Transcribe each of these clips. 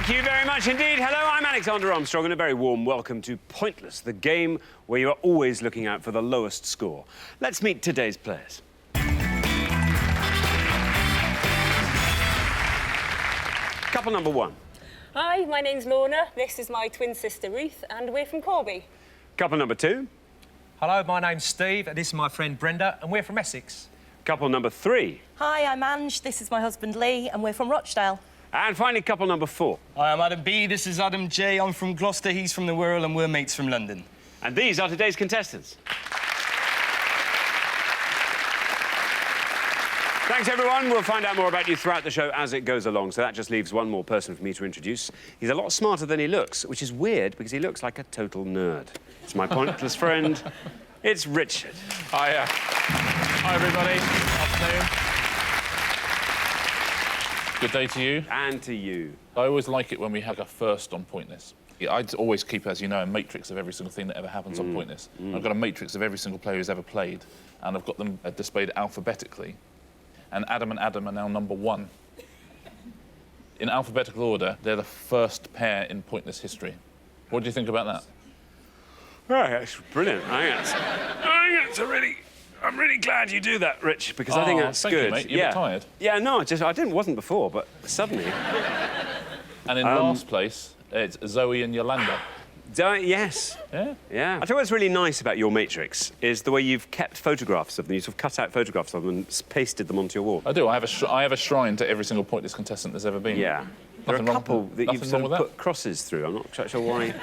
Thank you very much indeed. Hello, I'm Alexander Armstrong, and a very warm welcome to Pointless, the game where you are always looking out for the lowest score. Let's meet today's players. Couple number one. Hi, my name's Lorna. This is my twin sister Ruth, and we're from Corby. Couple number two. Hello, my name's Steve, and this is my friend Brenda, and we're from Essex. Couple number three. Hi, I'm Ange. This is my husband Lee, and we're from Rochdale. And finally, couple number four. Hi, I'm Adam B. This is Adam J. I'm from Gloucester, he's from the Wirral, and we're mates from London. And these are today's contestants. Thanks, everyone. We'll find out more about you throughout the show as it goes along, so that just leaves one more person for me to introduce. He's a lot smarter than he looks, which is weird because he looks like a total nerd. It's my pointless friend. It's Richard. Hiya. Hi, everybody. Afternoon. Good day to you. And to you. I always like it when we have a first on Pointless. I always keep, as you know, a matrix of every single thing that ever happens on Pointless. I've got a matrix of every single player who's ever played, and I've got them displayed alphabetically. And Adam are now number one. In alphabetical order, they're the first pair in Pointless history. What do you think about that? Right, that's brilliant. I'm really glad you do that, Rich, because I think that's thank good. You, mate. You're tired. Yeah, no, I wasn't before, but suddenly. And in last place, it's Zoe and Yolanda. Yes. Yeah? Yeah. I tell you what's really nice about your matrix is the way you've kept photographs of them. You sort of cut out photographs of them and pasted them onto your wall. I do. I have a shrine to every single Pointless contestant there's ever been. Yeah. There are a couple that you've sort of put crosses through. I'm not quite sure why.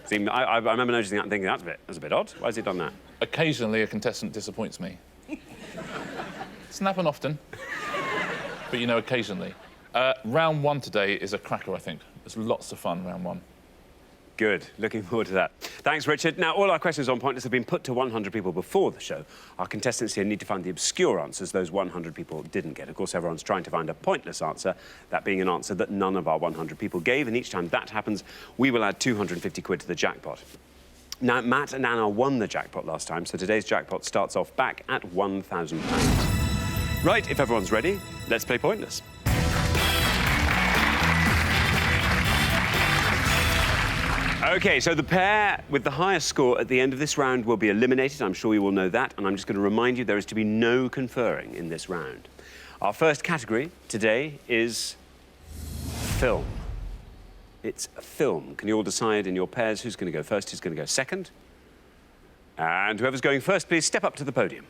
See, I remember noticing that and thinking, that's a bit odd. Why has he done that? Occasionally, a contestant disappoints me. Doesn't happen often, but, you know, occasionally. Round one today is a cracker, I think. There's lots of fun, round one. Good. Looking forward to that. Thanks, Richard. Now, all our questions on Pointless have been put to 100 people before the show. Our contestants here need to find the obscure answers those 100 people didn't get. Of course, everyone's trying to find a pointless answer, that being an answer that none of our 100 people gave, and each time that happens, we will add 250 quid to the jackpot. Now, Matt and Anna won the jackpot last time, so today's jackpot starts off back at £1,000. Right, if everyone's ready, let's play Pointless. OK, so the pair with the highest score at the end of this round will be eliminated. I'm sure you will know that. And I'm just going to remind you there is to be no conferring in this round. Our first category today is film. It's a film. Can you all decide in your pairs who's going to go first, who's going to go second? And whoever's going first, please step up to the podium.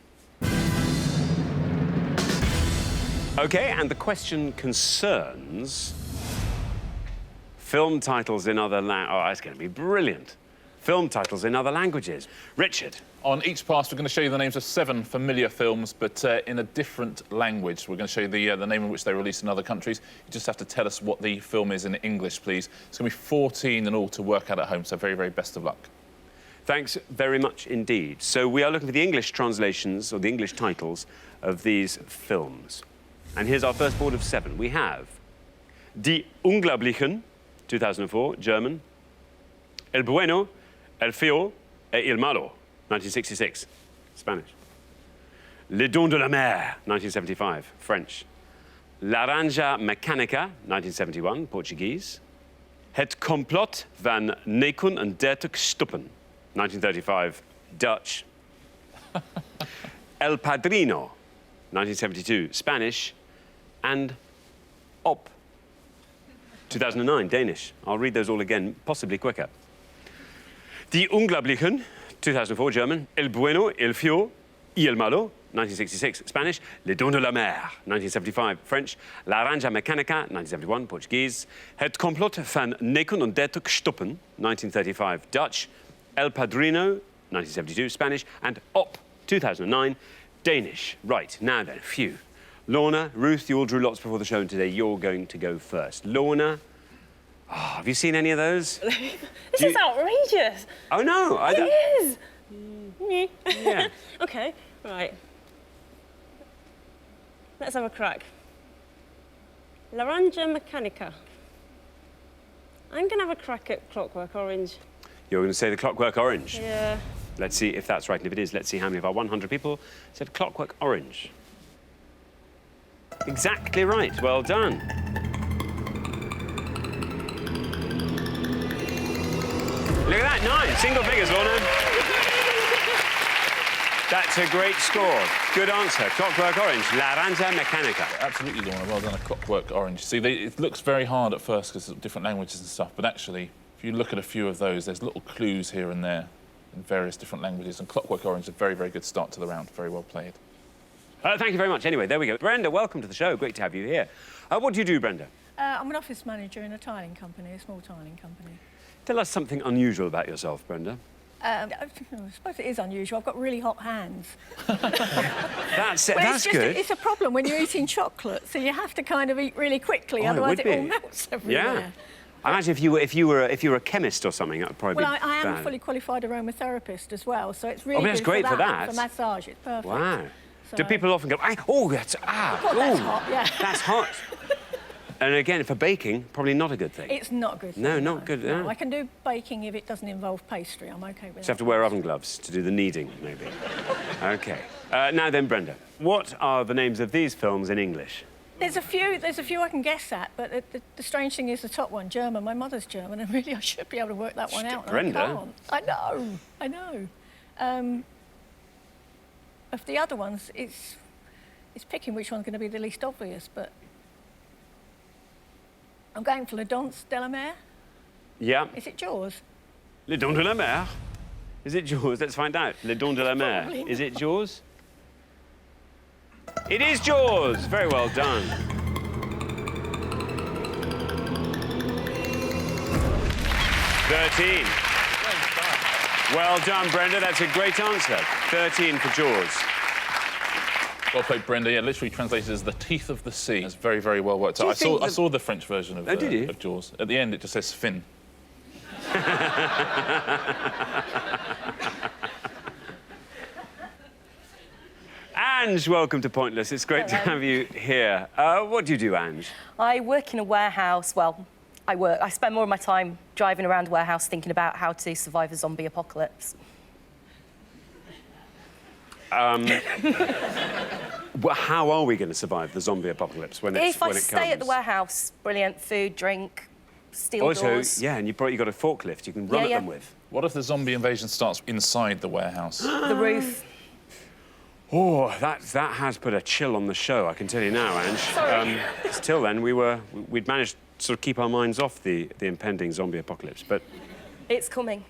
OK, and the question concerns film titles in other oh, it's going to be brilliant. Film titles in other languages. Richard. On each pass, we're going to show you the names of 7 familiar films, but in a different language. We're going to show you the name in which they're released in other countries. You just have to tell us what the film is in English, please. It's going to be 14 in all to work out at home, so very, very best of luck. Thanks very much indeed. So we are looking for the English translations, or the English titles, of these films. And here's our first board of 7. We have Die Unglaublichen, 2004, German. El Bueno, El Feo e Il Malo, 1966, Spanish. Les Dons de la Mer, 1975, French. Laranja Mecânica, 1971, Portuguese. Het Complot van Nekun en 30 Stuppen, 1935, Dutch. El Padrino, 1972, Spanish. And Op, 2009, Danish. I'll read those all again, possibly quicker. Die Unglaublichen, 2004, German. El Bueno, El Feo y El Malo, 1966, Spanish. Les Dons de la Mer, 1975, French. Laranja Mecânica, 1971, Portuguese. Het Complot van 39 Stuppen, 1935, Dutch. El Padrino, 1972, Spanish. And Op, 2009, Danish. Right, now then, phew. Lorna, Ruth, you all drew lots before the show, and today you're going to go first. Lorna, have you seen any of those? This is outrageous. Oh, no. It is. Yeah. OK, right. Let's have a crack. Laranja Mecânica. I'm going to have a crack at Clockwork Orange. You're going to say the Clockwork Orange? Yeah. Let's see if that's right, and if it is, let's see how many of our 100 people said Clockwork Orange. Exactly right. Well done. Look at that, 9. Single figures, Lorna. That's a great score. Good answer. Clockwork Orange, Naranja Mecánica. Absolutely, Lorna. Well done. A Clockwork Orange. See, it looks very hard at first because of different languages and stuff, but actually, if you look at a few of those, there's little clues here and there in various different languages, and Clockwork Orange is a very, very good start to the round. Very well played. Thank you very much. Anyway, there we go. Brenda, welcome to the show. Great to have you here. What do you do, Brenda? I'm an office manager in a tiling company, a small tiling company. Tell us something unusual about yourself, Brenda. I suppose it is unusual. I've got really hot hands. That's Well, good. It's a problem when you're eating chocolate, so you have to kind of eat really quickly, otherwise it all melts everywhere. Yeah. I imagine if you were a chemist or something, that would probably Well, be I am bad. a fully qualified aromatherapist as well, so it's really but that's good great for for that. that. For massage, it's perfect. Wow. So- Do people often go, oh, that's, God, that's hot, yeah. That's hot. And again, for baking, probably not a good thing. It's not good. No, not good, No. no. I can do baking if it doesn't involve pastry. I'm OK with that. Just have to wear oven gloves to do the kneading, maybe. OK. Now then, Brenda, what are the names of these films in English? There's a few I can guess at, but the strange thing is the top one, German. My mother's German, and really I should be able to work that one out. Brenda? And I can't. I know. Of the other ones, it's picking which one's going to be the least obvious, but I'm going for Le Danse de la Mer. Yeah. Is it Jaws? Les Dents de la Mer. Is it Jaws? Let's find out. Les Dents de la Mer. Probably Is it Jaws? It is Jaws. Very well done. $13. Well done, Brenda. That's a great answer. 13 for Jaws. Well played, Brenda. Yeah, literally translated as the teeth of the sea. It's very, very well worked out. I saw the French version of, did you? of Jaws. At the end, it just says fin. Ange, welcome to Pointless. It's great to have you here. What do you do, Ange? I work in a warehouse. Well, I spend more of my time driving around a warehouse thinking about how to survive a zombie apocalypse. Well, how are we going to survive the zombie apocalypse when it If I comes? stay at the warehouse, brilliant food, drink, steel doors. Yeah, and you've got a forklift you can run at them with. What if the zombie invasion starts inside the warehouse? The roof. Oh, that has put a chill on the show, I can tell you now, Ange. Sorry. Still then, we'd managed to sort of keep our minds off the impending zombie apocalypse, but It's coming.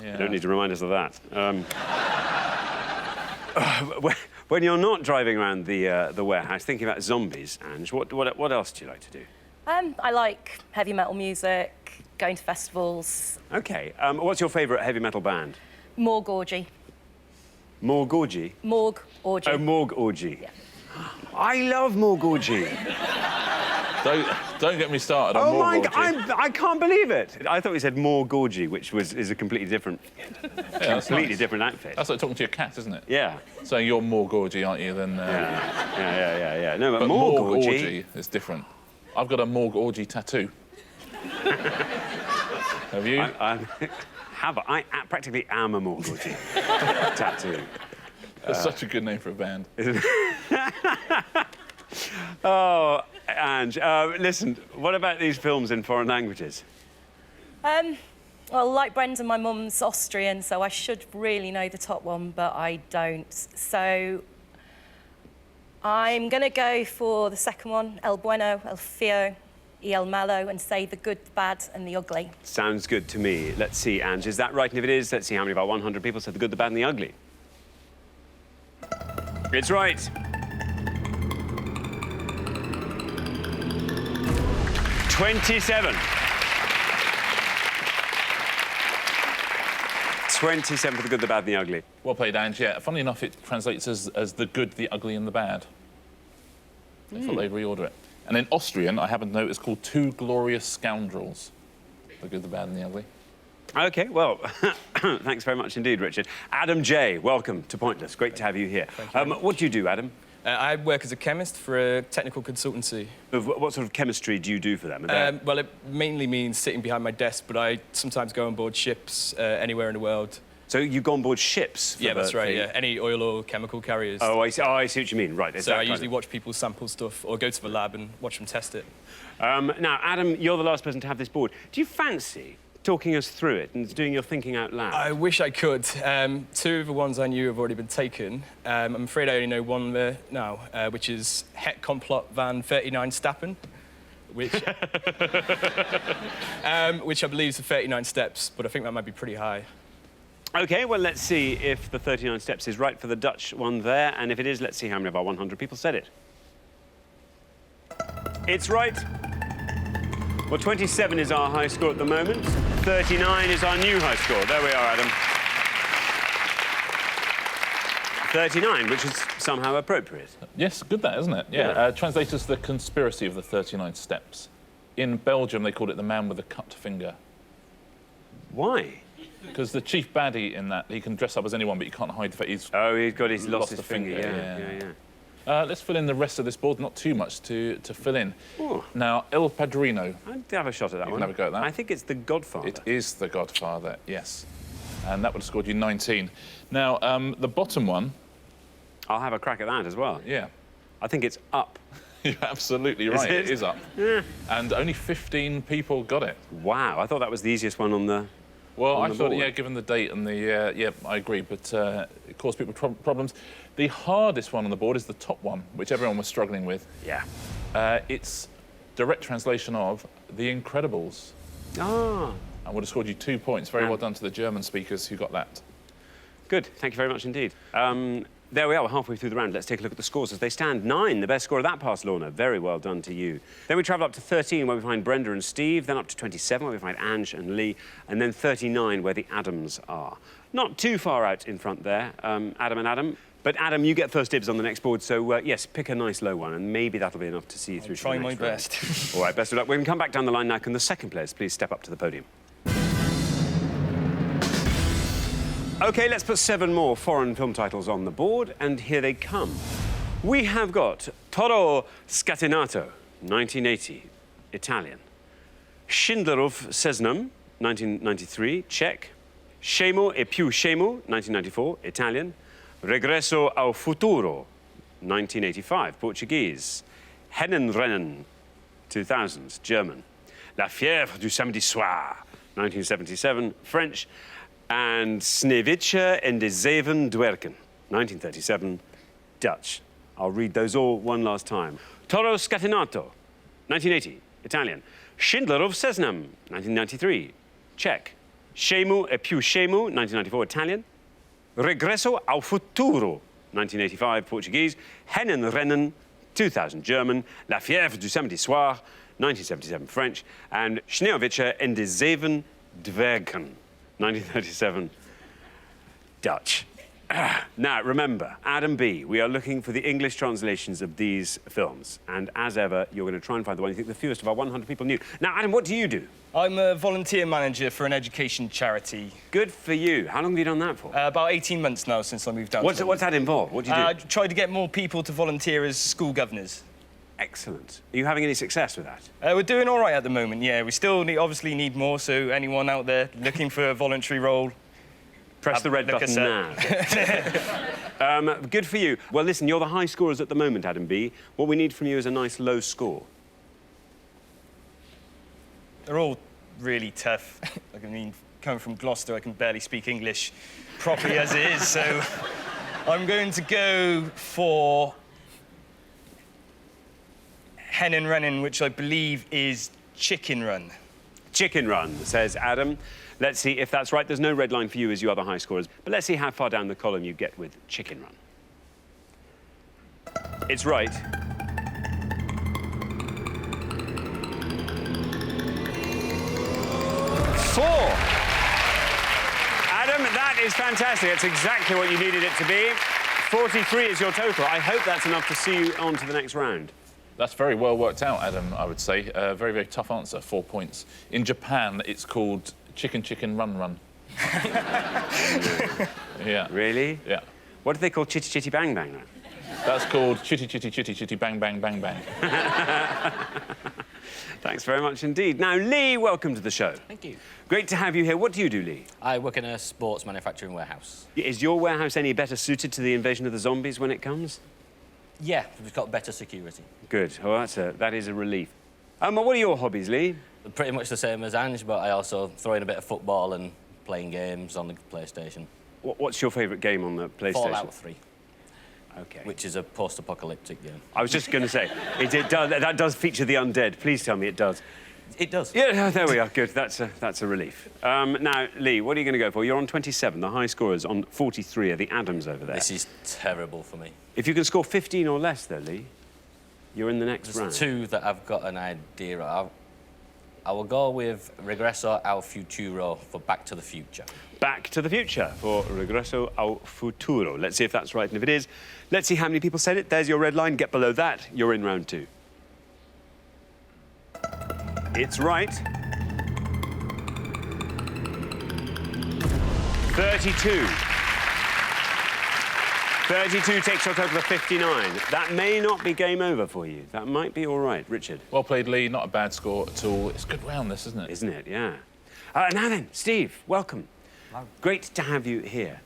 Yeah. you don't need to remind us of that. When you're not driving around the warehouse thinking about zombies, Ange, what else do you like to do? I like heavy metal music, going to festivals. OK. What's your favourite heavy metal band? Morgue Orgy. Morgue Orgy? Morgue Orgy. Oh, Morgue Orgy. Yeah. I love Morgue Orgy. Don't get me started on Oh my Morgue Orgy. God, I can't believe it. I thought we said Morgue Orgy, which is a completely different, different outfit. That's like talking to your cat, isn't it? Yeah. So you're Morgue Orgy, aren't you? Then. Yeah. No, but, But Morgue Morgue Orgy. Orgy is different. I've got a Morgue Orgy tattoo. Have you? I practically am a Morgue Orgy tattoo. That's such a good name for a band. Oh, Ange, listen, what about these films in foreign languages? Well, like Brenda, my mum's Austrian, so I should really know the top one, but I don't. So I'm going to go for the second one, El Bueno, El Feo, y El Malo, and say the good, the bad, and the ugly. Sounds good to me. Let's see, Ange, is that right? And if it is, let's see how many of our 100 people said the good, the bad, and the ugly. It's right. $27. 27 for the good, the bad, and the ugly. Well played, Ange. Yeah, funnily enough, it translates as the good, the ugly, and the bad. I thought they'd reorder it. And in Austrian, I happen to know it's called Two Glorious Scoundrels. The good, the bad, and the ugly. OK, well, thanks very much indeed, Richard. Adam J., welcome to Pointless. Great to have you here. What do you do, Adam? I work as a chemist for a technical consultancy. What sort of chemistry do you do for them? Well, it mainly means sitting behind my desk, but I sometimes go on board ships anywhere in the world. So you go on board ships? Yeah, that's right, yeah. Any oil or chemical carriers. Oh, I see what you mean. Right. So I usually watch people sample stuff or go to the lab and watch them test it. Now, Adam, you're the last person to have this board. Do you fancy talking us through it and doing your thinking out loud? I wish I could. Two of the ones I knew have already been taken. I'm afraid I only know one there now, which is Het Complot van 39 Stappen, which, which I believe is the 39 steps, but I think that might be pretty high. OK, well, let's see if the 39 steps is right for the Dutch one there. And if it is, let's see how many of our 100 people said it. It's right. Well, 27 is our high score at the moment. 39 is our new high score. There we are, Adam. 39, which is somehow appropriate. Yes, good that, isn't it? Yeah. Translated as the conspiracy of the 39 steps. In Belgium, they called it the man with the cut finger. Why? Because the chief baddie in that, he can dress up as anyone, but you can't hide the fact he's... Oh, he's got his lost his the finger. Yeah. Let's fill in the rest of this board. Not too much to fill in. Ooh. Now, El Padrino. I'd have a shot at that You one. can have a go at that. I think it's The Godfather. It is The Godfather, yes. And that would have scored you 19. Now, the bottom one... I'll have a crack at that as well. Yeah. I think it's Up. You're absolutely right. it? It is Up. Yeah. And only 15 people got it. Wow, I thought that was the easiest one on the... Well, on I the thought, board. yeah, given the date and the... yeah, I agree, but it caused people problems. The hardest one on the board is the top one, which everyone was struggling with. Yeah. It's direct translation of The Incredibles. Ah. I would have scored you 2 points. Very well done to the German speakers who got that. Good, thank you very much indeed. There we are, we're halfway through the round. Let's take a look at the scores as they stand. 9, the best score of that pass, Lorna. Very well done to you. Then we travel up to 13, where we find Brenda and Steve. Then up to 27, where we find Ange and Lee. And then 39, where the Adams are. Not too far out in front there, Adam and Adam. But Adam, you get first dibs on the next board, so yes, pick a nice low one, and maybe that'll be enough to see you through to the next round. Try my best. All right, best of luck. We can come back down the line now. Can the second players please step up to the podium? OK, let's put 7 more foreign film titles on the board, and here they come. We have got Toro Scatenato, 1980, Italian. Schindlerów Seznam, 1993, Czech. Scemo e più scemo, 1994, Italian. Regresso ao futuro, 1985, Portuguese. Hennenrennen, 2000, German. La fièvre du samedi soir, 1977, French. And Sneeuwwitje en de Zeven Dwergen, 1937, Dutch. I'll read those all one last time. Toro Scatenato, 1980, Italian. Schindlerów Seznam, 1993, Czech. Scemo e più scemo, 1994, Italian. Regresso ao futuro, 1985, Portuguese. Hennenrennen, 2000, German. La fièvre du samedi soir, 1977, French. And Sneeuwwitje en de Zeven Dwergen, 1937, Dutch. Now, remember, Adam B, we are looking for the English translations of these films. And as ever, you're going to try and find the one you think the fewest of our 100 people knew. Now, Adam, what do you do? I'm a volunteer manager for an education charity. Good for you. How long have you done that for? About 18 months now since I moved down. What's that involve? What do you do? I try to get more people to volunteer as school governors. Excellent. Are you having any success with that? We're doing all right at the moment, yeah. We still obviously need more, so anyone out there looking for a voluntary role... Press the red button now. Good for you. Well, listen, you're the high scorers at the moment, Adam B. What we need from you is a nice low score. They're all really tough. I mean, coming from Gloucester, I can barely speak English properly as it is, so I'm going to go for Hennenrennen, which I believe is Chicken Run. Chicken Run, says Adam. Let's see if that's right. There's no red line for you as you are the high scorers, but let's see how far down the column you get with Chicken Run. It's right. Four. Adam, that is fantastic. That's exactly what you needed it to be. 43 is your total. I hope that's enough to see you on to the next round. That's very well worked out, Adam, I would say. Very, very tough answer, 4 points. In Japan, it's called Chicken Chicken Run Run. Yeah. Really? Yeah. What do they call Chitty Chitty Bang Bang then? That's called Chitty Chitty Chitty Chitty Bang Bang Bang Bang. Thanks very much indeed. Now, Lee, welcome to the show. Thank you. Great to have you here. What do you do, Lee? I work in a sports manufacturing warehouse. Is your warehouse any better suited to the invasion of the zombies when it comes? Yeah, we've got better security. Good. Oh, that is a relief. What are your hobbies, Lee? Pretty much the same as Ange, but I also throw in a bit of football and playing games on the PlayStation. What's your favourite game on the PlayStation? Fallout 3. OK. Which is a post-apocalyptic game. I was just going to say, that does feature the undead. Please tell me it does. It does. Yeah, there we are. Good. That's a relief. Now, Lee, what are you going to go for? You're on 27. The high scorers on 43 are the Adams over there. This is terrible for me. If you can score 15 or less, though, Lee, you're in the next round. There's two that I've got an idea of. I will go with Regreso al Futuro for Back to the Future. Back to the Future for Regreso al Futuro. Let's see if that's right, and if it is, let's see how many people said it. There's your red line. Get below that, you're in round 2. It's right. 32. 32 takes your total of 59. That may not be game over for you. That might be all right. Richard? Well played, Lee. Not a bad score at all. It's a good round, this, isn't it? Isn't it? Yeah. Now then, Steve, welcome. Hello. Great to have you here.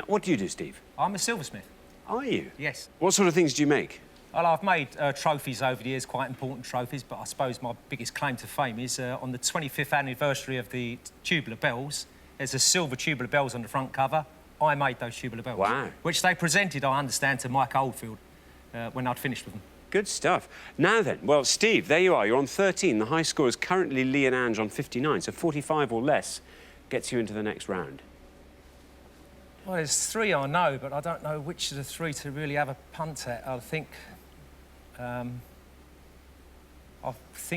What do you do, Steve? I'm a silversmith. Are you? Yes. What sort of things do you make? Well, I've made trophies over the years, quite important trophies, but I suppose my biggest claim to fame is on the 25th anniversary of the Tubular Bells. There's a silver Tubular Bells on the front cover. I made those Tubular Bells. Wow. Which they presented, I understand, to Mike Oldfield when I'd finished with them. Good stuff. Now then, well, Steve, there you are. You're on 13. The high score is currently Lee and Ange on 59, so 45 or less gets you into the next round. Well, there's 3 I know, but I don't know which of the 3 to really have a punt at. I think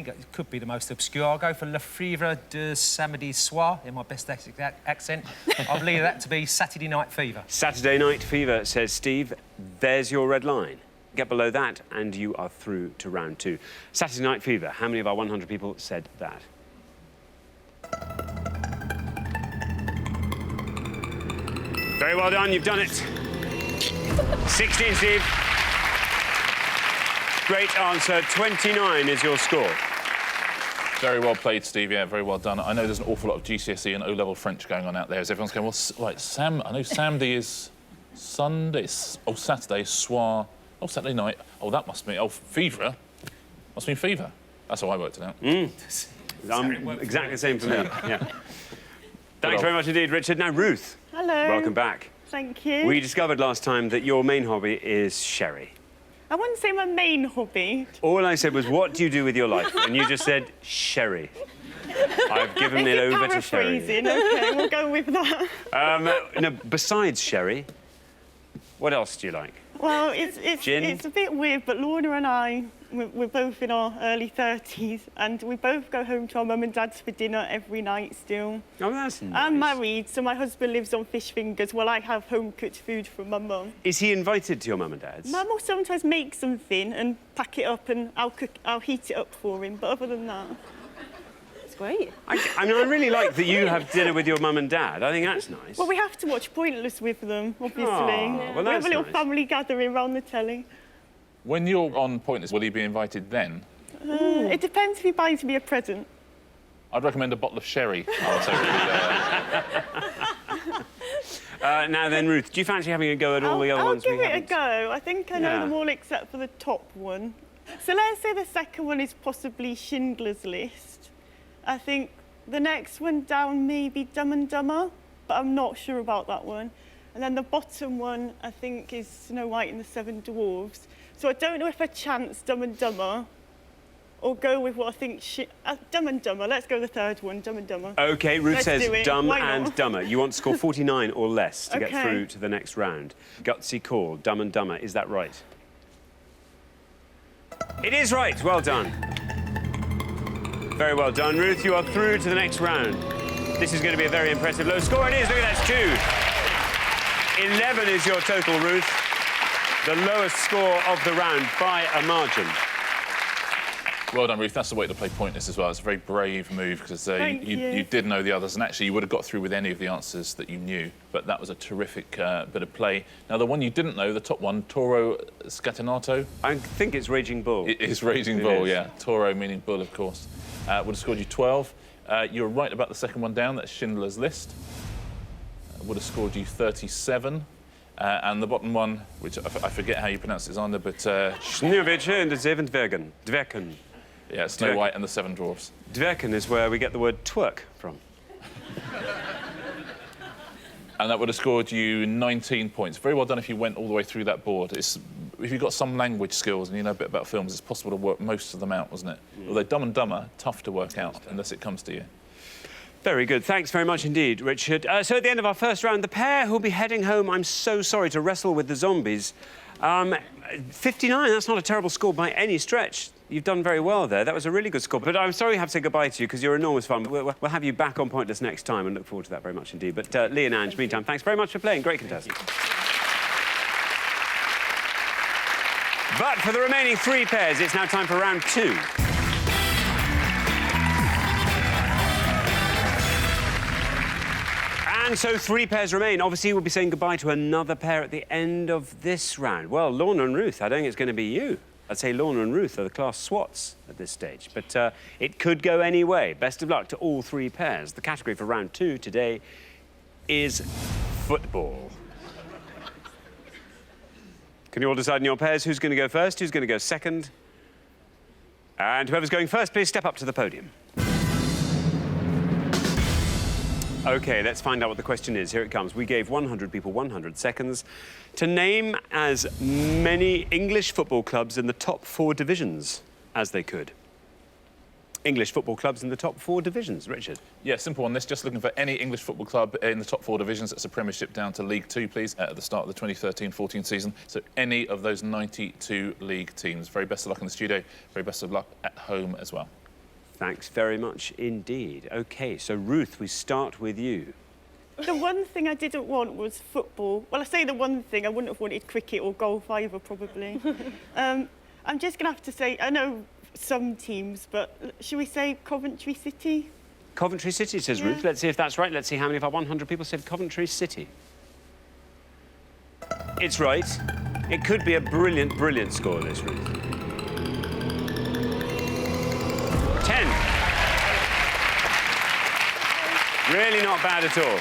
it could be the most obscure. I'll go for Le Fievre de Samedi Soir in my best accent. I'll leave that to be Saturday Night Fever. Saturday Night Fever, says Steve. There's your red line. Get below that, and you are through to round 2. Saturday Night Fever. How many of our 100 people said that? Very well done. You've done it. 16, Steve. Great answer. 29 is your score. Very well played, Steve. Yeah, very well done. I know there's an awful lot of GCSE and O-level French going on out there. As everyone's going, well, right, I know Samedi is Sunday. Oh, Saturday, soir. Oh, Saturday night. Oh, that must mean... Oh, fever. Must mean fever. That's how I worked it out. Exactly the same for me. Yeah. Thanks very much indeed, Richard. Now, Ruth. Hello. Welcome back. Thank you. We discovered last time that your main hobby is sherry. I wouldn't say my main hobby. All I said was, what do you do with your life? And you just said, sherry. I've given it over to sherry. OK, we'll go with that. No, besides sherry, what else do you like? Well, it's a bit weird, but Lorna and I, we're both in our early 30s, and we both go home to our mum and dad's for dinner every night still. Oh, that's nice. I'm married, so my husband lives on fish fingers while I have home-cooked food from my mum. Is he invited to your mum and dad's? Mum will sometimes make something and pack it up, and I'll heat it up for him, but other than that... It's great. I mean, I really like that you have dinner with your mum and dad. I think that's nice. Well, we have to watch Pointless with them, obviously. Oh, well, we have a little nice. family gathering round the telly. When you're on Pointless, will he be invited then? It depends if he buys me a present. I'd recommend a bottle of sherry. I'll take it. Now then, Ruth, do you fancy having a go at all the other ones we haven't? I'll give it a go. I think I know them all except for the top one. So let's say the second one is possibly Schindler's List. I think the next one down may be Dumb and Dumber, but I'm not sure about that one. And then the bottom one, I think, is Snow White and the Seven Dwarfs. So I don't know if I chance Dumb and Dumber or go with what I think... Dumb and Dumber. Let's go the third one, Dumb and Dumber. OK, Ruth Let's says do it. Dumb Why and not? Dumber. You want to score 49 or less to get OK. through to the next round. Gutsy call, Dumb and Dumber. Is that right? It is right. Well done. Very well done, Ruth. You are through to the next round. This is going to be a very impressive low score. It is. Look at that, 2. 11 is your total, Ruth. The lowest score of the round by a margin. Well done, Ruth. That's the way to play Pointless as well. It's a very brave move because you did know the others, and actually you would have got through with any of the answers that you knew. But that was a terrific bit of play. Now, the one you didn't know, the top one, Toro Scatinato. I think it's Raging Bull. It is Raging Bull, yeah. Toro meaning bull, of course. Would have scored you 12. You were right about the second one down. That's Schindler's List. Would have scored you 37. And the bottom one, which I forget how you pronounce it, Zander, but... Sneeuwwitje in de Zeven Dwergen. Yeah, Snow White and the Seven Dwarfs. Dwerken is where we get the word twerk from. And that would have scored you 19 points. Very well done if you went all the way through that board. If you've got some language skills and you know a bit about films, it's possible to work most of them out, wasn't it? Although Dumb and Dumber, tough to work out unless it comes to you. Very good. Thanks very much indeed, Richard. So at the end of our first round, the pair who'll be heading home, I'm so sorry, to wrestle with the zombies. 59, that's not a terrible score by any stretch. You've done very well there. That was a really good score. But I'm sorry we have to say goodbye to you because you're enormous fun. We'll have you back on Pointless next time and look forward to that very much indeed. But Lee and Ange, meantime, thanks very much for playing. Great contestants. But for the remaining 3 pairs, it's now time for round 2. And so 3 pairs remain. Obviously, we'll be saying goodbye to another pair at the end of this round. Well, Lorna and Ruth, I don't think it's going to be you. I'd say Lorna and Ruth are the class swats at this stage. But it could go any way. Best of luck to all 3 pairs. The category for round 2 today is football. Can you all decide in your pairs who's going to go first, who's going to go second? And whoever's going first, please step up to the podium. OK, let's find out what the question is. Here it comes. We gave 100 people 100 seconds to name as many English football clubs in the top 4 divisions as they could. English football clubs in the top 4 divisions. Richard? Yeah, simple one. This just looking for any English football club in the top 4 divisions. That's a Premiership down to League 2, please, at the start of the 2013-14 season. So any of those 92 league teams. Very best of luck in the studio. Very best of luck at home as well. Thanks very much indeed. OK, so Ruth, we start with you. The one thing I didn't want was football. Well, I say the one thing, I wouldn't have wanted cricket or golf either, probably. I'm just going to have to say, I know some teams, but should we say Coventry City? Coventry City, says Ruth. Let's see if that's right. Let's see how many of our 100 people said Coventry City. It's right. It could be a brilliant, brilliant score, this, Ruth. 10. Really not bad at all.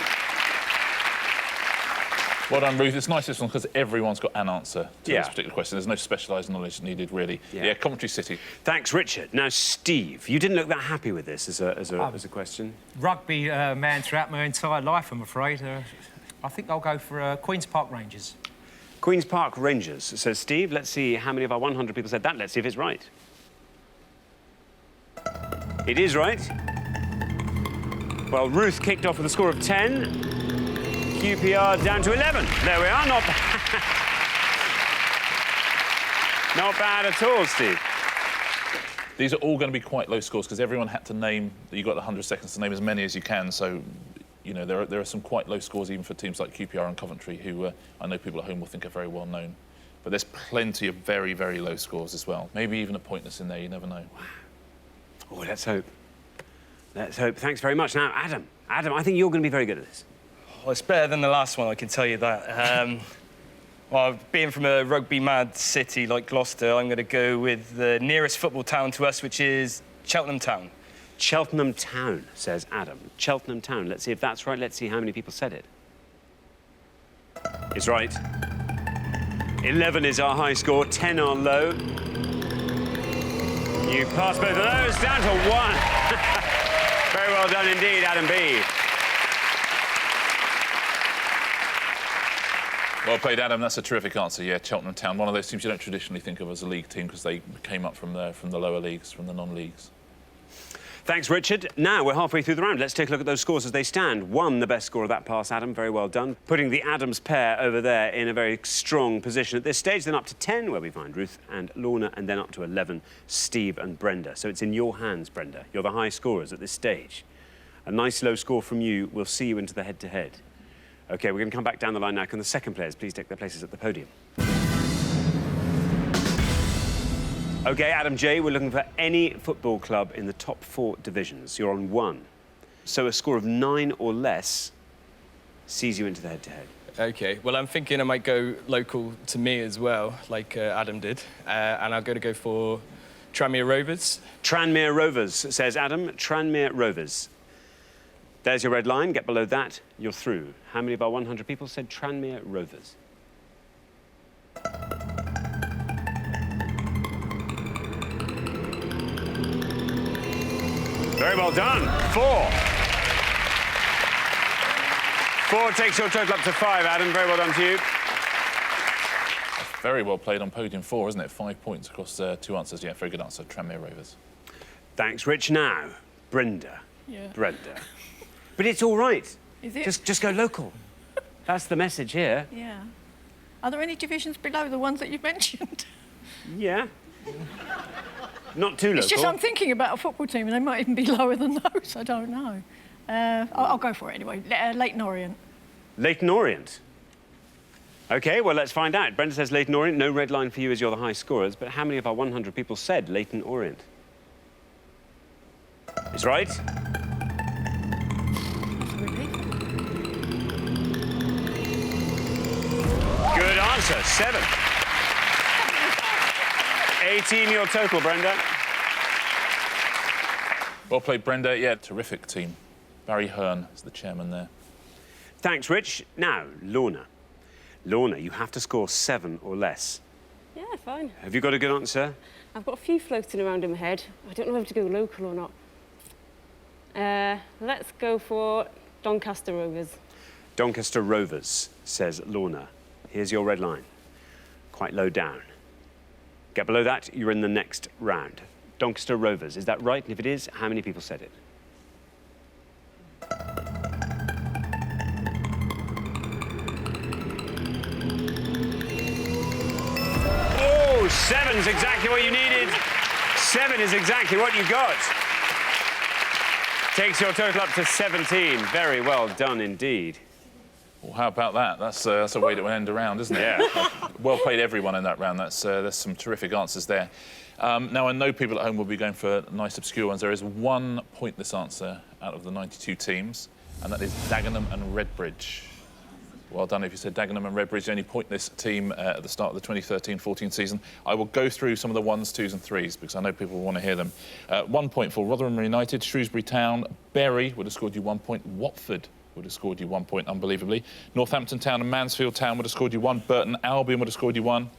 Well done, Ruth. It's nice this one because everyone's got an answer to Yeah. this particular question. There's no specialised knowledge needed, really. Yeah, Coventry City. Thanks, Richard. Now, Steve, you didn't look that happy with this as a question. Rugby man throughout my entire life, I'm afraid. I think I'll go for Queen's Park Rangers. Queen's Park Rangers, says Steve. Let's see how many of our 100 people said that. Let's see if it's right. It is right. Well, Ruth kicked off with a score of 10. QPR down to 11. There we are. Not bad. Not bad at all, Steve. These are all going to be quite low scores because everyone had to name, you got the 100 seconds to name as many as you can. So, you know, there are some quite low scores even for teams like QPR and Coventry, who I know people at home will think are very well known. But there's plenty of very, very low scores as well. Maybe even a pointless in there, you never know. Wow. Oh, let's hope. Let's hope. Thanks very much. Now, Adam, I think you're going to be very good at this. Well, it's better than the last one, I can tell you that. Well, being from a rugby-mad city like Gloucester, I'm going to go with the nearest football town to us, which is Cheltenham Town. Cheltenham Town, says Adam. Cheltenham Town. Let's see if that's right. Let's see how many people said it. It's right. 11 is our high score, 10 are low. You passed both of those, down to 1. Very well done indeed, Adam B. Well played, Adam. That's a terrific answer. Yeah, Cheltenham Town, one of those teams you don't traditionally think of as a league team because they came up from the lower leagues, from the non-leagues. Thanks, Richard. Now we're halfway through the round. Let's take a look at those scores as they stand. 1, the best score of that pass, Adam. Very well done. Putting the Adams pair over there in a very strong position at this stage. Then up to 10, where we find Ruth and Lorna, and then up to 11, Steve and Brenda. So it's in your hands, Brenda. You're the high scorers at this stage. A nice low score from you will see you into the head-to-head. OK, we're going to come back down the line now. Can the second players please take their places at the podium? OK, Adam J, we're looking for any football club in the top 4 divisions. You're on 1. So a score of 9 or less sees you into the head-to-head. OK, well, I'm thinking I might go local to me as well, like Adam did. And I'm going to go for Tranmere Rovers. Tranmere Rovers, says Adam. Tranmere Rovers. There's your red line. Get below that, you're through. How many of our 100 people said Tranmere Rovers? Very well done. 4. 4 takes your total up to 5, Adam. Very well done to you. Very well played on podium 4, isn't it? 5 points across 2 answers. Yeah, very good answer. Tranmere Rovers. Thanks, Rich. Now, Brenda. Yeah. Brenda. But it's all right. Is it? Just go local. That's the message here. Yeah. Are there any divisions below the ones that you've mentioned? Yeah. Not too local. It's just I'm thinking about a football team and they might even be lower than those. I don't know. I'll go for it anyway. Leighton Orient. Leighton Orient. OK, well, let's find out. Brenda says Leighton Orient. No red line for you as you're the high scorers. But how many of our 100 people said Leighton Orient? Is right. Good answer. 7. 18 your total, Brenda. Well played, Brenda. Yeah, terrific team. Barry Hearn is the chairman there. Thanks, Rich. Now, Lorna. Lorna, you have to score 7 or less. Yeah, fine. Have you got a good answer? I've got a few floating around in my head. I don't know whether to go local or not. Let's go for Doncaster Rovers. Doncaster Rovers, says Lorna. Here's your red line. Quite low down. Get below that, you're in the next round. Doncaster Rovers, is that right? And if it is, how many people said it? Oh, 7's exactly what you needed. 7 is exactly what you got. Takes your total up to 17. Very well done indeed. Well, how about that? That's a way to end a round, isn't it? Yeah. Well played, everyone in that round. There's some terrific answers there. Now, I know people at home will be going for nice, obscure ones. There is one pointless answer out of the 92 teams, and that is Dagenham and Redbridge. Well done if you said Dagenham and Redbridge, the only pointless team at the start of the 2013-14 season. I will go through some of the 1s, 2s and 3s because I know people will want to hear them. 1 point for Rotherham United, Shrewsbury Town, Bury would have scored you 1 point, Watford would have scored you 1 point, unbelievably. Northampton Town and Mansfield Town would have scored you 1. Burton Albion would have scored you 1.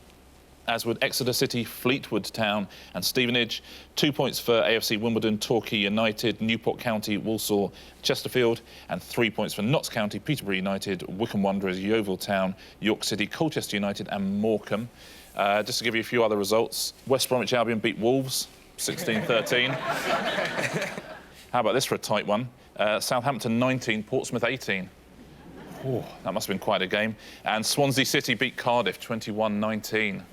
As would Exeter City, Fleetwood Town and Stevenage. 2 points for AFC Wimbledon, Torquay United, Newport County, Walsall, Chesterfield. And 3 points for Notts County, Peterborough United, Wycombe Wanderers, Yeovil Town, York City, Colchester United and Morecambe. Just to give you a few other results, West Bromwich Albion beat Wolves, 16-13. How about this for a tight one? Southampton 19, Portsmouth 18. Oh, that must have been quite a game. And Swansea City beat Cardiff 21-19.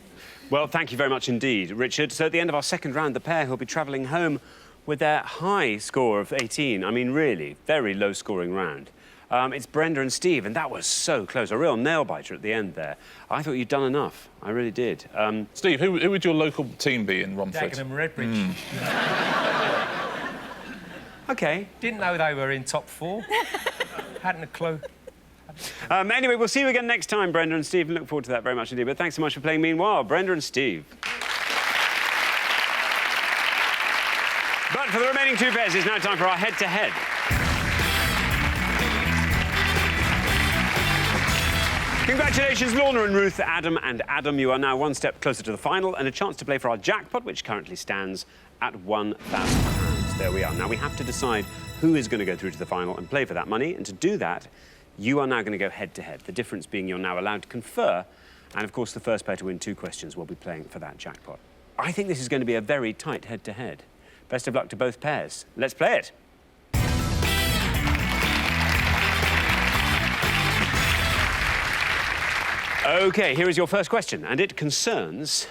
Well, thank you very much indeed, Richard. So at the end of our second round, the pair who'll be travelling home with their high score of 18. I mean, really, very low-scoring round. It's Brenda and Steve, and that was so close. A real nail-biter at the end there. I thought you'd done enough. I really did. Steve, who would your local team be in Romford? Dagenham Redbridge. OK. Didn't know they were in top 4. Hadn't a clue. Anyway, we'll see you again next time, Brenda and Steve, and look forward to that very much indeed. But thanks so much for playing meanwhile, Brenda and Steve. But for the remaining 2 pairs, it's now time for our head-to-head. Congratulations, Lorna and Ruth, Adam and Adam. You are now 1 step closer to the final and a chance to play for our jackpot, which currently stands at £1,000. There we are. Now, we have to decide who is going to go through to the final and play for that money. And to do that, you are now going to go head-to-head. The difference being you're now allowed to confer. And, of course, the first pair to win 2 questions will be playing for that jackpot. I think this is going to be a very tight head-to-head. Best of luck to both pairs. Let's play it. OK, here is your first question, and it concerns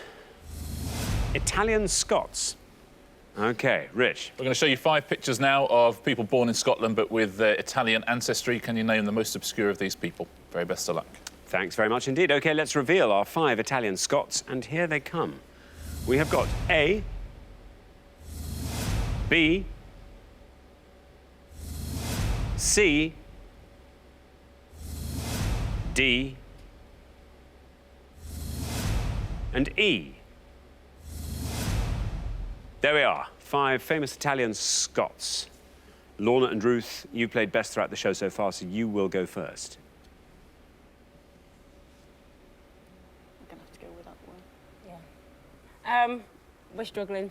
Italian Scots. OK, Rich. We're going to show you 5 pictures now of people born in Scotland but with Italian ancestry. Can you name the most obscure of these people? Very best of luck. Thanks very much indeed. OK, let's reveal our 5 Italian Scots, and here they come. We have got A, B, C, D, and E. There we are, 5 famous Italian Scots. Lorna and Ruth, you played best throughout the show so far, so you will go first. I'm going to have to go with that one. Yeah. We're struggling.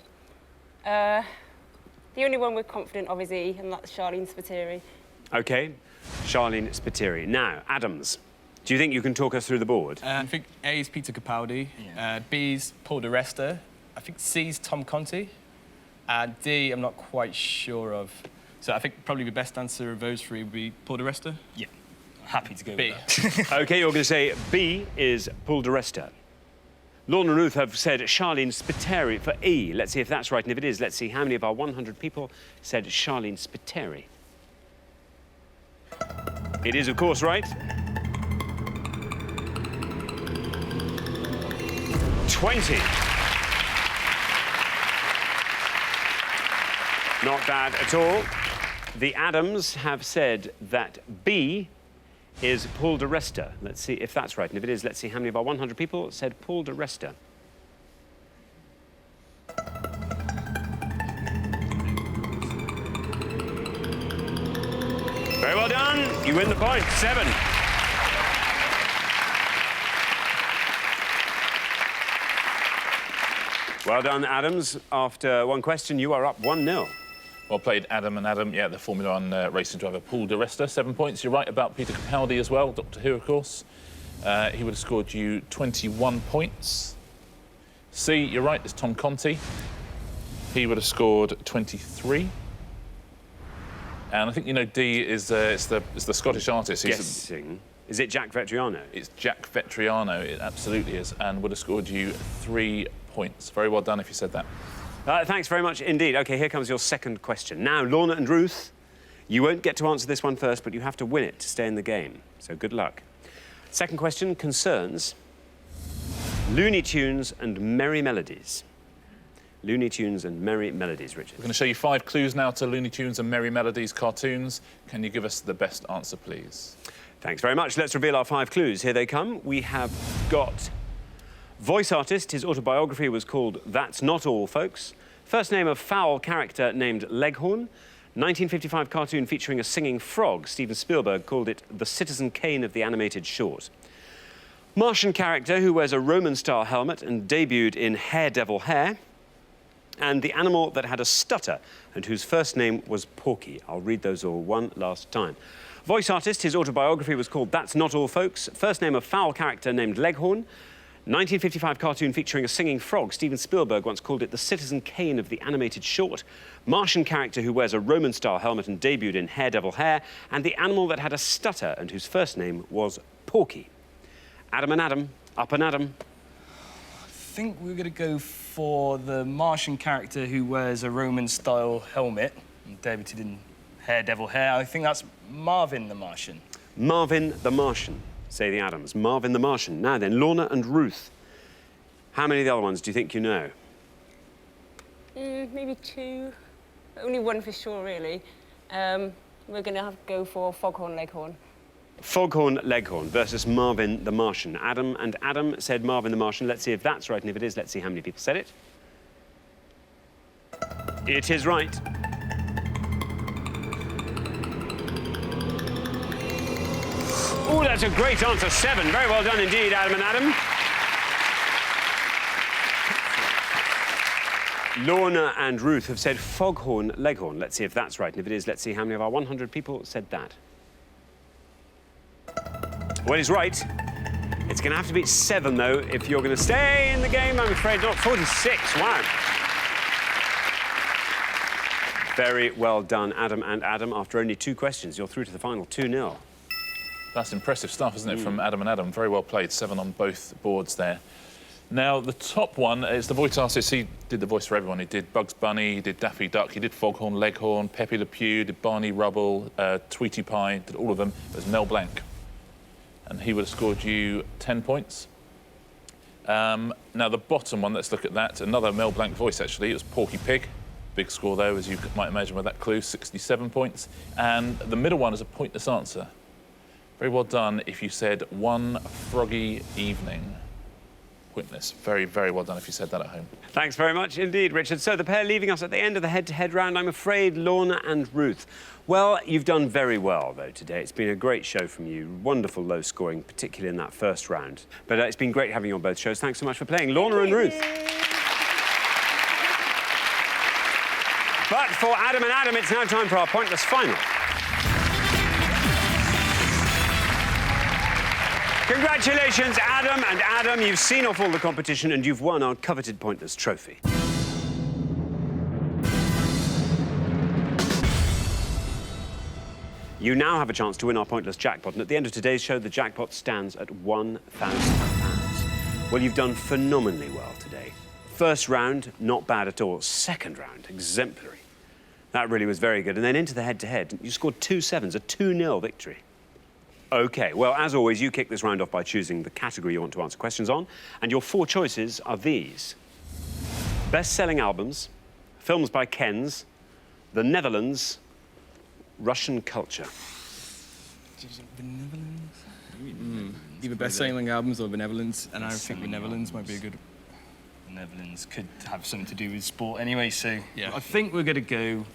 The only one we're confident of is E, and that's Charlene Spiteri. OK, Charlene Spiteri. Now, Adams, do you think you can talk us through the board? I think A is Peter Capaldi, B is Paul Di Resta, I think C is Tom Conti, and D I'm not quite sure of. So I think probably the best answer of those three would be Paul Di Resta. Yeah, happy to go B. with that. OK, you're going to say B is Paul Di Resta. Lorna and Ruth have said Charlene Spiteri for E. Let's see if that's right, and if it is, let's see how many of our 100 people said Charlene Spiteri. It is, of course, right. 20. Not bad at all. The Adams have said that B is Paul Di Resta. Let's see if that's right. And if it is, let's see how many of our 100 people said Paul Di Resta. Very well done. You win the point. 7. Well done, Adams. After one question, you are up 1-0. Well played, Adam and Adam. Yeah, the Formula 1 racing driver Paul Di Resta, 7 points. You're right about Peter Capaldi as well, Doctor Who, of course. He would have scored you 21 points. C, you're right, it's Tom Conti. He would have scored 23. And I think you know D is it's the Scottish artist. Guessing. Is it Jack Vetriano? It's Jack Vetriano, it absolutely is, and would have scored you 3 points. Very well done if you said that. Thanks very much indeed. OK, here comes your second question. Now, Lorna and Ruth, you won't get to answer this one first, but you have to win it to stay in the game. So good luck. Second question concerns Looney Tunes and Merry Melodies. Looney Tunes and Merry Melodies, Richard. We're going to show you 5 clues now to Looney Tunes and Merry Melodies cartoons. Can you give us the best answer, please? Thanks very much. Let's reveal our 5 clues. Here they come. We have got voice artist. His autobiography was called That's Not All, Folks. First name of foul character named Leghorn. 1955 cartoon featuring a singing frog. Steven Spielberg called it the Citizen Kane of the animated short. Martian character who wears a Roman-style helmet and debuted in Hair Devil Hair. And the animal that had a stutter and whose first name was Porky. I'll read those all one last time. Voice artist, his autobiography was called That's Not All, Folks. First name of foul character named Leghorn. 1955 cartoon featuring a singing frog. Steven Spielberg once called it the Citizen Kane of the animated short. Martian character who wears a Roman-style helmet and debuted in Hair Devil Hair. And the animal that had a stutter and whose first name was Porky. Adam and Adam, up and Adam. I think we're going to go for the Martian character who wears a Roman-style helmet and debuted in Hair Devil Hair. I think that's Marvin the Martian. Marvin the Martian, say the Adams. Marvin the Martian. Now then, Lorna and Ruth. How many of the other ones do you think you know? Maybe 2. Only one for sure, really. We're going to have to go for Foghorn Leghorn. Foghorn Leghorn versus Marvin the Martian. Adam and Adam said Marvin the Martian. Let's see if that's right, and if it is, let's see how many people said it. It is right. Oh, that's a great answer. 7. Very well done indeed, Adam and Adam. Lorna and Ruth have said Foghorn Leghorn. Let's see if that's right, and if it is, let's see how many of our 100 people said that. Well, he's right. It's going to have to beat 7, though, if you're going to stay in the game, I'm afraid not. 46, wow. Very well done, Adam and Adam. After only 2 questions, you're through to the final 2-0. That's impressive stuff, isn't it, from Adam and Adam? Very well played, 7 on both boards there. Now, the top one is the voice artist. He did the voice for everyone. He did Bugs Bunny, he did Daffy Duck, he did Foghorn Leghorn, Pepe Le Pew, did Barney Rubble, Tweety Pie, did all of them. It was Mel Blanc. And he would have scored you 10 points. Now, the bottom one, let's look at that. Another Mel Blanc voice, actually. It was Porky Pig. Big score, though, as you might imagine with that clue, 67 points. And the middle one is a pointless answer. Very well done if you said One Froggy Evening. Pointless. Very, very well done if you said that at home. Thanks very much indeed, Richard. So the pair leaving us at the end of the head-to-head round, I'm afraid, Lorna and Ruth. Well, you've done very well, though, today. It's been a great show from you. Wonderful low scoring, particularly in that first round. But it's been great having you on both shows. Thanks so much for playing. Lorna and Ruth. But for Adam and Adam, it's now time for our pointless final. Congratulations, Adam and Adam. You've seen off all the competition and you've won our coveted pointless trophy. You now have a chance to win our pointless jackpot, and at the end of today's show, the jackpot stands at £1,000. Well, you've done phenomenally well today. First round, not bad at all. Second round, exemplary. That really was very good. And then into the head-to-head, you scored 2 sevens, a 2-0 victory. OK, well, as always, you kick this round off by choosing the category you want to answer questions on, and your 4 choices are these. Best-selling albums, films by Kens, the Netherlands, Russian culture. Benevolence? Either best-selling albums or Benevolence, and I think Benevolence might be a good... Netherlands could have something to do with sport anyway, so... Yeah, I think we're going to go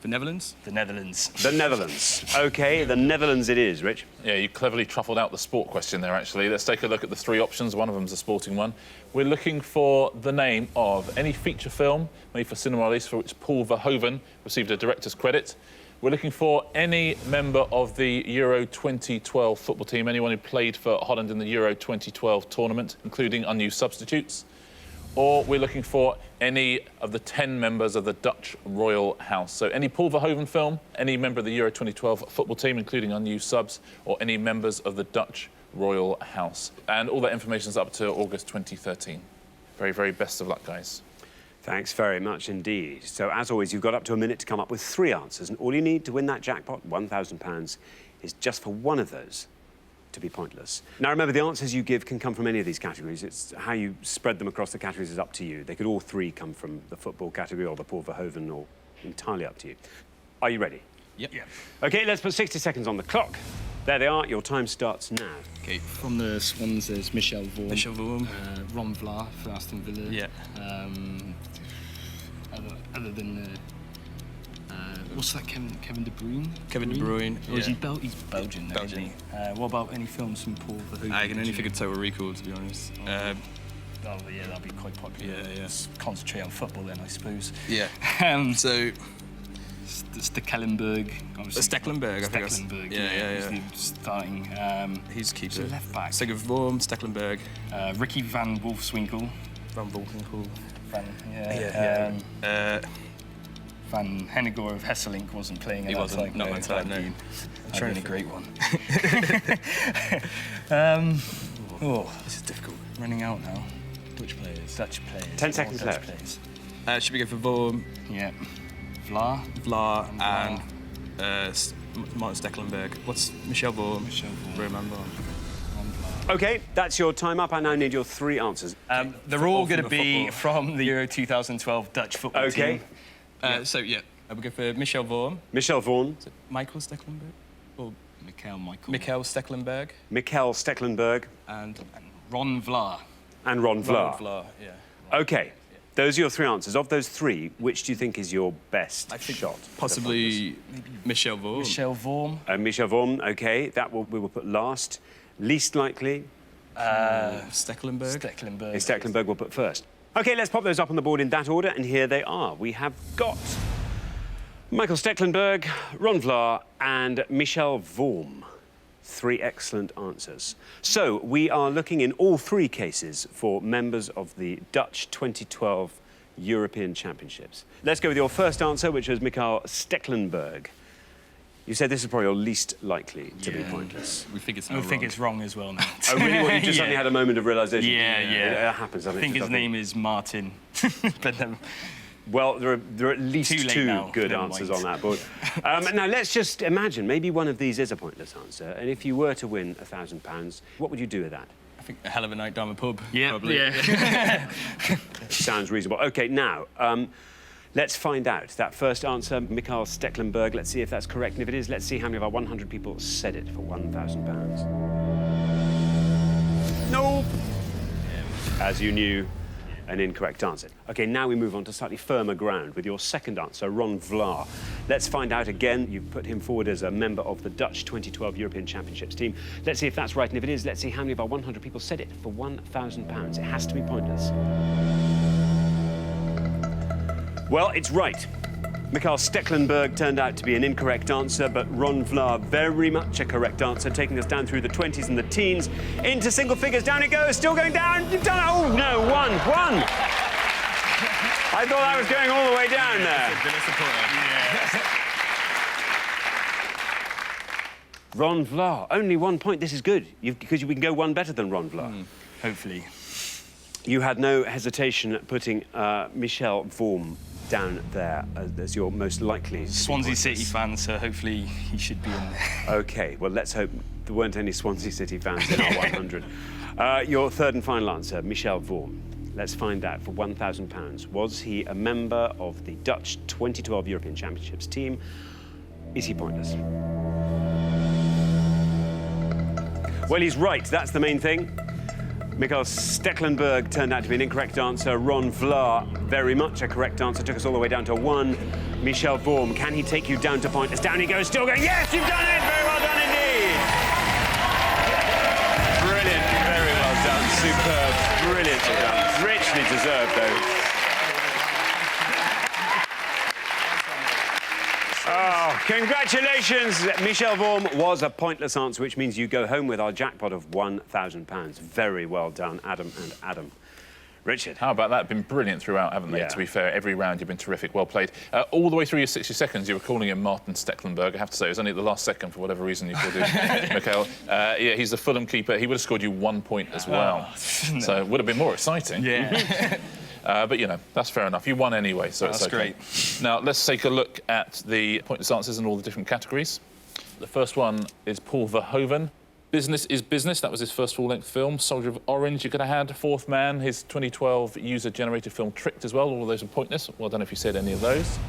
Benevolence. The Netherlands. The Netherlands. OK, the Netherlands it is, Rich. Yeah, you cleverly truffled out the sport question there, actually. Let's take a look at the 3 options. One of them's a sporting one. We're looking for the name of any feature film made for cinema release for which Paul Verhoeven received a director's credit. We're looking for any member of the Euro 2012 football team, anyone who played for Holland in the Euro 2012 tournament, including unused substitutes. Or we're looking for any of the 10 members of the Dutch royal house. So any Paul Verhoeven film, any member of the Euro 2012 football team, including unused subs, or any members of the Dutch royal house. And all that information's up to August 2013. Very, very best of luck, guys. Thanks very much indeed. So, as always, you've got up to a minute to come up with 3 answers, and all you need to win that jackpot, £1,000, is just for one of those to be pointless. Now, remember, the answers you give can come from any of these categories. It's how you spread them across the categories is up to you. They could all 3 come from the football category or the Paul Verhoeven, or entirely up to you. Are you ready? Yep. OK, let's put 60 seconds on the clock. There they are. Your time starts now. Okay, from the Swans, there's Michel Vorm. Michel Vorm. Ron Vlaar for Aston Villa. Yeah. Other than... what's that, Kevin De Bruyne? Kevin De Bruyne. Or is yeah. he's Belgian, though, Belgian. isn't he? What about any films from Paul Verhoeven? I can only think of Total Recall, to be honest. Yeah, that'll be quite popular. Yeah. Let's concentrate on football then, I suppose. Yeah. So... Stekelenburg. Stekelenburg, I think that's... Stekelenburg, Yeah. He's the starting... He's keeper. left back. Stekelenburg, Vorm, Stekelenburg. Ricky van Wolfswinkel. Van Wolfswinkel. Van Henegor of Hesselink wasn't playing at He that wasn't, time. not that time, no. I'm trying to great one. This is difficult. Running out now. Dutch players. 10 seconds left. Players. Should we go for Vorm, Yeah. Vlaar. and Martin Stekelenburg? What's Michel Vorm? Roman Vorm. OK, that's your time up. I now need your 3 answers. They're all going to from the be football. from the Euro 2012 Dutch football team. OK. So, yeah, we go for Michel Vorm. Michel Vorm. Michael Stekelenburg? Or Michael Stekelenburg. Mikel Stekelenburg. And Ron Vlaar. And Ron Vlaar. Vlaar, yeah. OK. Those are your 3 answers. Of those 3, which do you think is your best shot? Possibly Michel Vorm. Michel Vorm. Michel Vorm, OK. We will put last. Least likely? Stekelenburg. Stekelenburg will put first. OK, let's pop those up on the board in that order, and here they are. We have got Michael Stekelenburg, Ron Vlaar, and Michel Vorm. 3 excellent answers. So we are looking in all 3 cases for members of the Dutch 2012 European Championships. Let's go with your first answer, which was Michael Stekelenburg. You said this is probably your least likely to be pointless. We think it's I think it's wrong as well now. Oh, really? Well, you just suddenly had a moment of realisation? Yeah. It happens, I think his name is Martin. But well, there are at least Too late 2 now. good Never answers mind. on that board. Now, let's just imagine maybe one of these is a pointless answer, and if you were to win £1,000, what would you do with that? I think a hell of a night down the pub, Yeah. probably. Yeah. Sounds reasonable. OK, now, let's find out. That first answer, Michael Stekelenburg, let's see if that's correct. And if it is, let's see how many of our 100 people said it for £1,000. No! As you knew, an incorrect answer. OK, now we move on to slightly firmer ground with your second answer, Ron Vlaar. Let's find out again. You've put him forward as a member of the Dutch 2012 European Championships team. Let's see if that's right, and if it is, let's see how many of our 100 people said it for £1,000. It has to be pointless. Well, it's right. Mikhail Stecklenburg turned out to be an incorrect answer, but Ron Vlaar, very much a correct answer, taking us down through the 20s and the teens into single figures. Down it goes, still going down. You've done it. Oh, no, one. I thought I was going all the way down there. Ron Vlaar, only 1 point. This is good, because we can go one better than Ron Vlaar. Hopefully. You had no hesitation at putting Michel Vorm down there as your most likely. Swansea City fan, so hopefully he should be in there. OK, well, let's hope there weren't any Swansea City fans in our 100. Your third and final answer, Michel Vorm. Let's find out for £1,000. Was he a member of the Dutch 2012 European Championships team? Is he pointless? Well, he's right. That's the main thing. Mikhail Stecklenburg turned out to be an incorrect answer. Ron Vlaar, very much a correct answer. Took us all the way down to 1. Michel Vorm, can he take you down to pointless? Down he goes, still going. Yes, you've done it! Very well done indeed! Brilliant, very well done. Superb, brilliantly done. Richly deserved, though. Oh, congratulations. Michel Vorm was a pointless answer, which means you go home with our jackpot of £1,000. Very well done, Adam and Adam. Richard. How about that? Been brilliant throughout, haven't they? Yeah. To be fair, every round you've been terrific. Well played. All the way through your 60 seconds, you were calling him Martin Stecklenburg. I have to say, it was only at the last second, for whatever reason, you called him Mikhail. Yeah, he's the Fulham keeper. He would have scored you 1 point as well. No. So it would have been more exciting. Yeah. But, you know, that's fair enough. You won anyway, so it's okay. Great. Now, let's take a look at the pointless answers in all the different categories. The first one is Paul Verhoeven. Business is Business. That was his first full-length film. Soldier of Orange, you could have had. Fourth Man, his 2012 user-generated film Tricked as well. All of those are pointless. Well done if you said any of those.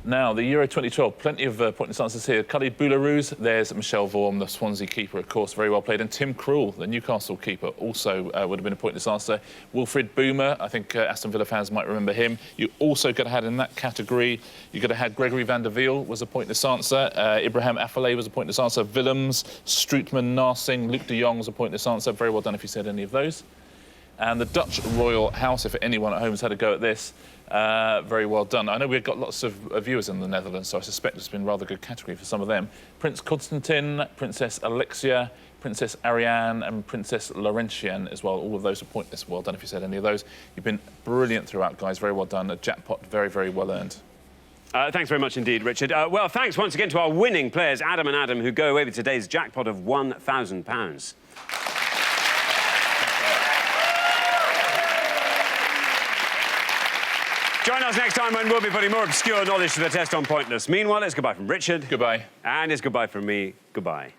Now, the Euro 2012, plenty of pointless answers here. Khalid Boulahrouz, there's Michel Vorm, the Swansea keeper, of course, very well played. And Tim Krul, the Newcastle keeper, also would have been a pointless answer. Wilfried Boomer, I think Aston Villa fans might remember him. You also could have had in that category, you could have had Gregory van der Wiel was a pointless answer. Ibrahim Afellay was a pointless answer. Willems, Strootman, Narsing, Luc de Jong was a pointless answer. Very well done if you said any of those. And the Dutch Royal House, if anyone at home has had a go at this, very well done. I know we've got lots of viewers in the Netherlands, so I suspect it's been a rather good category for some of them. Prince Constantine, Princess Alexia, Princess Ariane and Princess Laurentienne as well. All of those are pointless. Well done if you said any of those. You've been brilliant throughout, guys. Very well done. A jackpot, very, very well earned. Thanks very much indeed, Richard. Well, thanks once again to our winning players, Adam and Adam, who go away with today's jackpot of £1,000. Join us next time when we'll be putting more obscure knowledge to the test on Pointless. Meanwhile, it's goodbye from Richard. Goodbye. And it's goodbye from me. Goodbye.